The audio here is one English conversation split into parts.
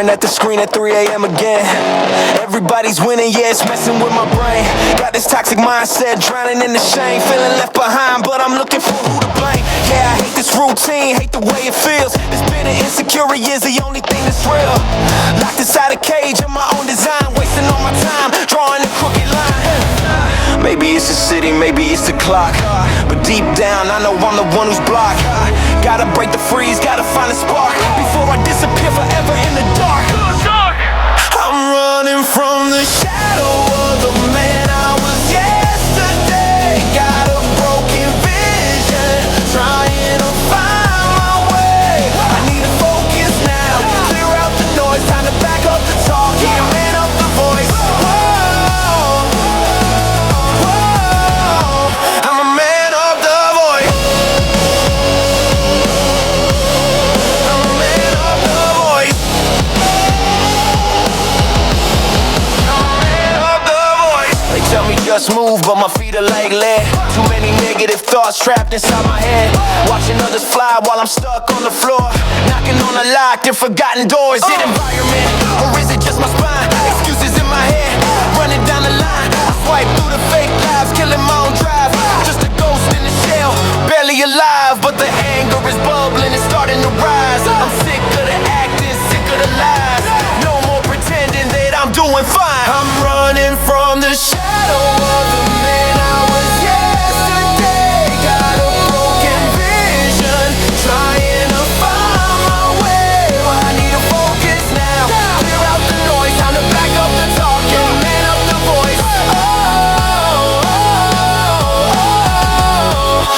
Staring at the screen at 3 a.m. again. Everybody's winning, yeah, it's messing with my brain. Got this toxic mindset, drowning in the shame. Feeling left behind, but I'm looking for who to blame. Yeah, I hate this routine, hate the way it feels. This bitter insecurity is the only thing that's real. Locked inside a cage of my own design, wasting all my time, drawing a crooked line. Maybe it's the city, maybe it's the clock, but deep down I know I'm the one who's blocked. Gotta break the freeze, gotta find a spark before I disappear forever in the dark. I'm running from the shadow of the man I was yesterday. Got a broken vision, trying to find my way. I need to focus now, clear out the noise, time to back up the talk, yeah, man up the voice. I'm a man of the voice. I'm a man of the voice. They tell me just move, but my feet are like lead. Too many negative thoughts trapped inside my head. Watching others fly while I'm stuck on the floor, knocking on a locked and forgotten door. Is it environment, or is it just my spine? Excuses in my head, running down the line. I swipe through the fake lives, killing my own drive. Just a ghost in the shell, barely alive, but the anger is bubbling and starting to rise. I'm sick of the acting, sick of the lies. No more pretending that I'm doing fine. I'm running from the shadow of the man I was yesterday. Got a broken vision, trying to find my way. Well, I need to focus now, clear out the noise, time to back up the talk and man up the voice.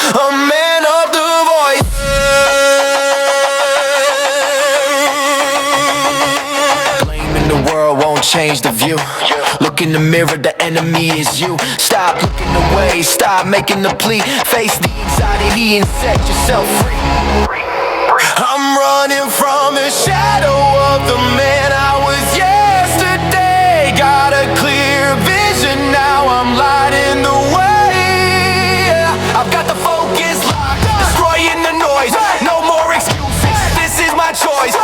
A man of the voice. Blaming the world won't change the view. Look in the mirror, the enemy is you. Stop looking away, stop making the plea. Face the anxiety and set yourself free. I'm running from the shadow of the man I was yesterday. Got a clear vision, now I'm lighting the way. I've got the focus locked, destroying the noise. No more excuses, this is my choice.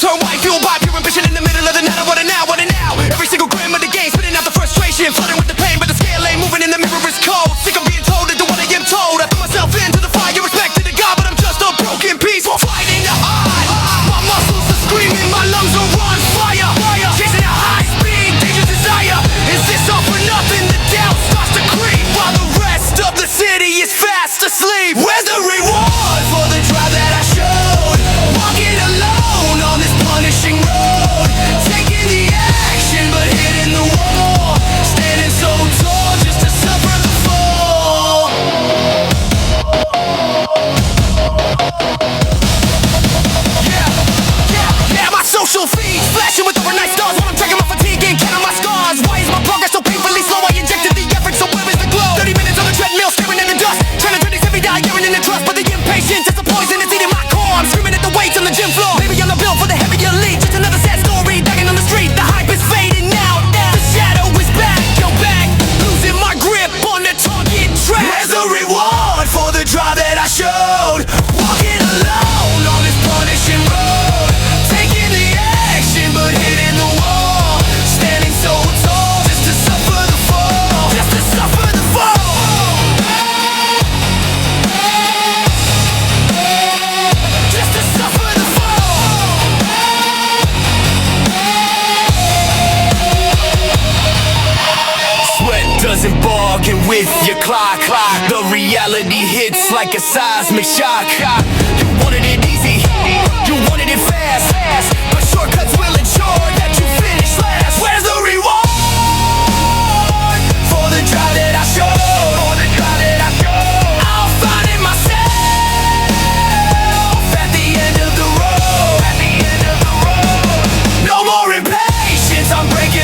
Turn white, fueled by pure ambition. In the middle of the night, I want it now, want it now. Every single gram of the game, spitting out the frustration, flooding with the pain, but the scale ain't moving and the mirror is cold. Sick of being told to do what I am told. I threw myself into the fire, respect to the God, but I'm just a broken piece, fighting the odds. My muscles are screaming, my lungs are on fire. Chasing a high speed, dangerous desire. Is this all for nothing? The doubt starts to creep, while the rest of the city is fast asleep. Where's the reward for the drive that I showed? Walking alone on this punishing road, taking the action but hitting the wall, standing so tall just to suffer the fall. Yeah, my social feed flashing with overnight stars while I'm tracking my fatigue and counting my scars. Why is my progress so painfully slow? I injected the effort, so where is the glow? 30 minutes on the treadmill, staring in the dust, trying to turn this every day, yearning in the trust, but the impatience is a poison, it's eating my core. I'm screaming at the weights on the gym floor. Maybe I'm not built for the heavy elite, just another sad story, dying on the street. The hype is fading out, the shadow is back, yo back, losing my grip on the target track. Where's the reward for the drive that I showed? Walking alone on this punishing road, taking the action but hitting the wall, standing so tall just to suffer the fall, just to suffer the fall. Just to suffer the fall. Sweat doesn't bargain with your clock. The reality hits like a seismic shock. You wanted it easy, you wanted it fast, but shortcuts will ensure that you finish last. Where's the reward for the drive that I showed? I'll find it myself at the end of the road. No more impatience, I'm breaking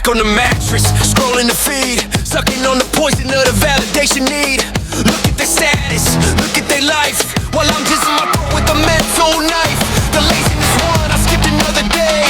back on the mattress, scrolling the feed, sucking on the poison of the validation need. Look at their status, look at their life, while I'm just in my throat with a mental knife. The laziness one, I skipped another day,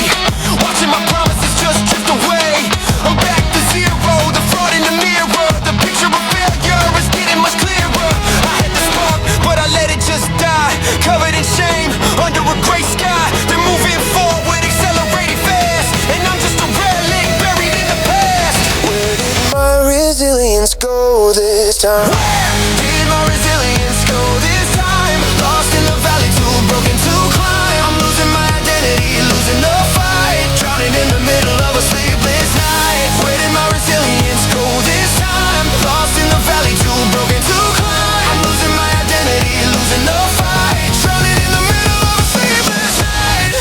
watching my promises just drift away. I'm back to zero, the fraud in the mirror, the picture of failure is getting much clearer. I had the spark, but I let it just die, covered in shame, under a gray sky. They're moving forward, accelerating fast, and I'm just a relic buried in the past. Where did my resilience go this time? Where did my resilience go this time? Lost in the valley, too broken to climb. I'm losing my identity, losing the fight, drowning in the middle of a sleepless night. Where did my resilience go this time? Lost in the valley, too broken to climb. I'm losing my identity, losing the fight, drowning in the middle of a sleepless night.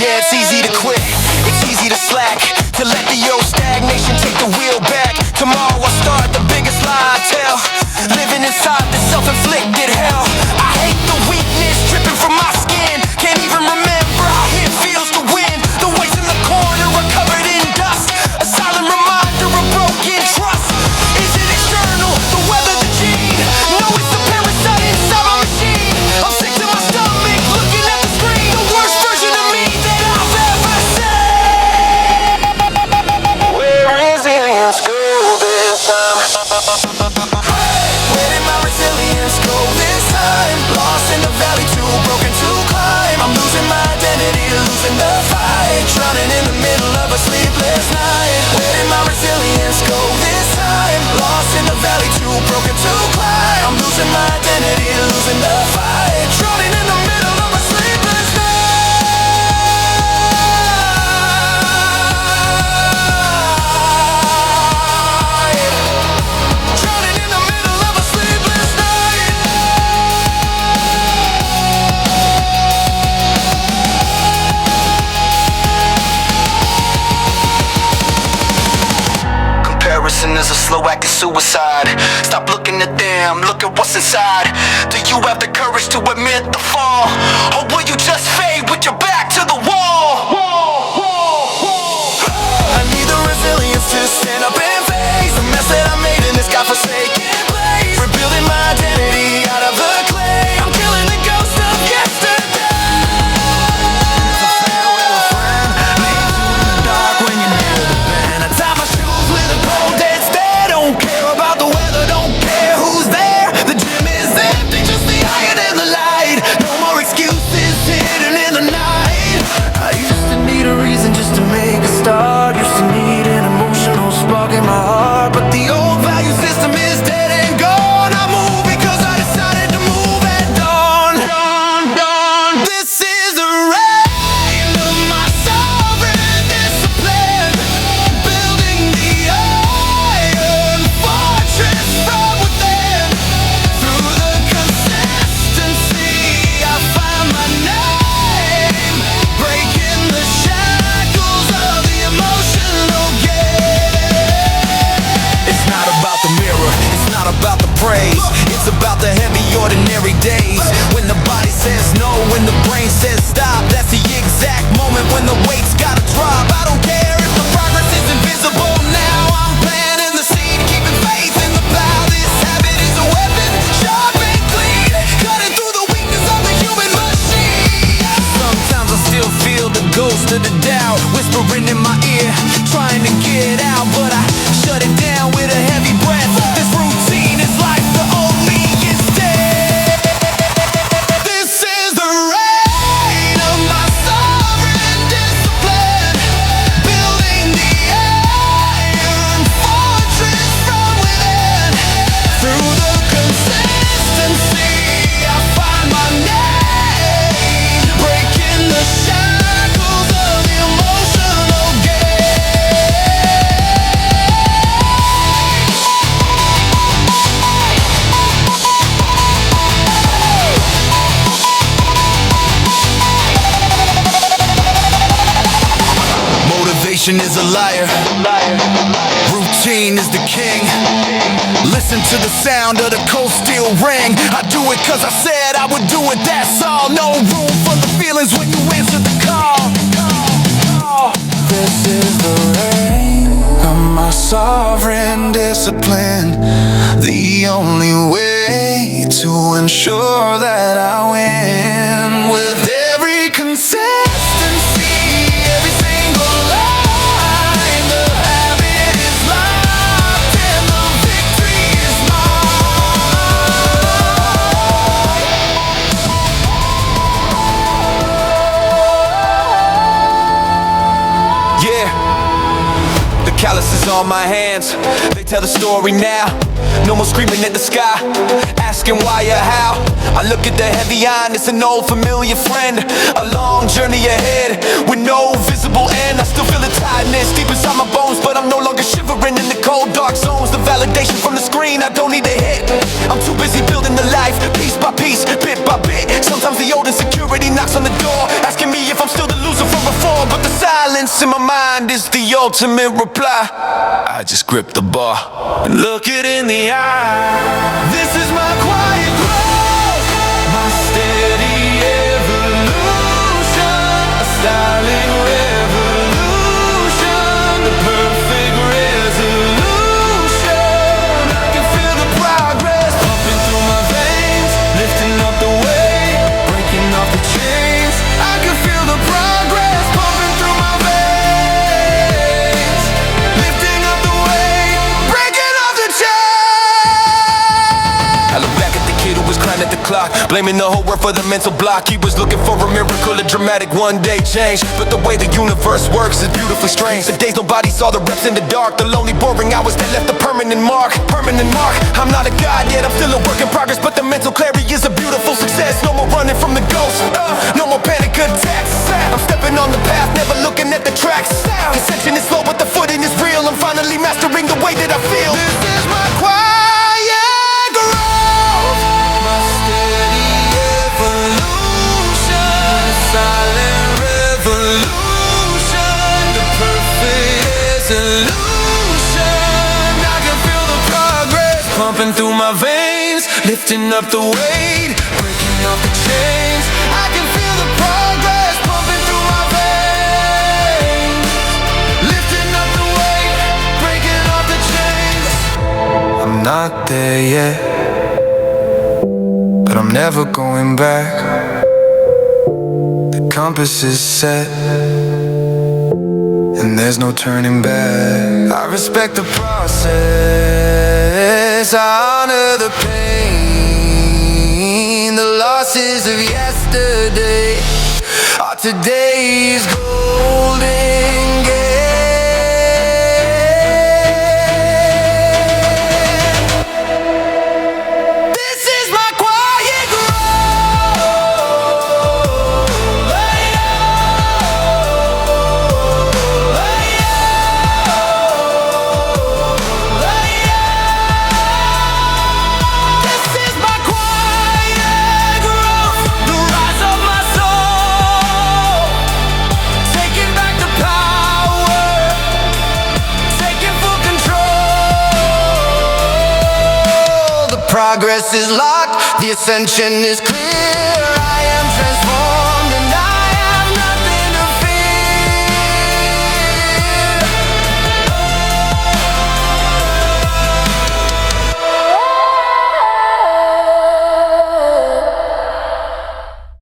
Yeah, it's easy to quit, it's easy to slack, to let the old stagnation take the wheel back. Tomorrow I'll start the biggest lie I tell, living inside this self-inflicted hell. I hate the weakness dripping from my skin, can't even remember how it feels to win. The weights in the corner are covered in dust, a silent reminder of broken trust. Is it external, the weather, the gene? No, it's the parasite inside my machine. I'm sick to my stomach, looking at the screen, the worst version of me that I've ever seen. Where resilience go this time? Where did my resilience go this time? Lost in the valley, too broken to climb. I'm losing my identity, losing the fight, drowning in the middle of a sleepless night. Where did my resilience go this time? Lost in the valley, too broken to climb. I'm losing my identity, losing the fight, drowning in the middle of a sleepless night. Drowning in the middle of a sleepless night. Comparison is a slow acting suicide. Stop looking at them, look at what's inside. Do you have the courage to admit the fall? Or will you just fade with your back to the wall? I need the resilience to stand up and face the mess that I made in this godforsaken place. Rebuilding my identity out of the clay. I'm killing the ghost of yesterday. It's a farewell friend, leaves you in the dark when you're near the bend. I tie my shoes with a cold dead stare. Don't care about the weather, don't care who's there. The gym is empty, just the iron and the light. No more excuses hidden in the night. I used to need a reason just to make a start. Used to need an emotional spark in my heart, but the old value system is dead and gone. I move because I decided to move at dawn. This is the reign of my sovereign discipline, building the iron fortress from within. Through the consistency, I find my name, breaking the shackles of the emotional game. It's not about the mirror, it's not about the praise. It's about the heavy ordinary days, when the body says no, when the brain says stop. That's the exact moment when the weight's gotta drop. I don't care if the progress is invisible now. I'm planting the seed, keeping faith in the plow. This habit is a weapon, sharp and clean, cutting through the weakness of the human machine. Sometimes I still feel the ghost of the doubt whispering in my ear, trying to get out, but I shut it down with a heavy breath. This routine is life, the old me is dead. This is the reign of my sovereign discipline, building the iron fortress from within. Through the consistency, I find my name, breaking the shackles of the emotional game. Motivation is a liar, routine is the king. Listen to the sound of the cold steel ring. I do it cause I said I would do it, that's all. No room for the feelings when you answer the call. sovereign discipline, the only way to ensure that I win. With every consistency, every single line, the habit is locked and the victory is mine. Yeah. The calluses on my hands, they tell the story now. No more screaming at the sky, asking why or how. I look at the heavy iron, it's an old familiar friend. A long journey ahead, with no visible end. I still feel the tiredness deep inside my bones, but I'm no longer shivering in the cold dark zones. The validation from the screen, I don't need a hit. I'm too busy building the life, piece by piece, bit by bit. Sometimes the old insecurity knocks on the door, asking me if I'm still the loser from before. But the silence in my mind is the ultimate reply. I just grip the bar and look it in the eye. This is my quiet growth, my steady evolution, a styling revolution, the perfect resolution. I can feel the progress pumping through my veins, lifting up the weight, breaking off the chains. I can feel the progress pumping through my veins, lifting up the weight, breaking off the chains. I look back at the kid who was crying at the clock, blaming the whole world for the mental block. He was looking for a miracle, a dramatic one-day change. But the way the universe works is beautifully strange. The days nobody saw, the reps in the dark, the lonely, boring hours that left a permanent mark. Permanent mark. I'm not a god yet, I'm still a work in progress, but the mental clarity is a beautiful success. No more running from the ghost, no more panic attacks. I'm stepping on the path, never looking at the tracks. Ascension is slow, but the footing is real. I'm finally mastering the way that I feel. This is my quiet growth, my steady evolution, silent revolution, the perfect resolution. I can feel the progress pumping through my veins, lifting up the weight, breaking off the chains. I can feel the progress pumping through my veins, lifting up the weight, breaking off the chains. I'm not there yet, but I'm never going back. The compass is set, and there's no turning back. I respect the process, I honor the pain. The losses of yesterday are today's golden gate. This is my quiet progress is locked, the ascension is clear.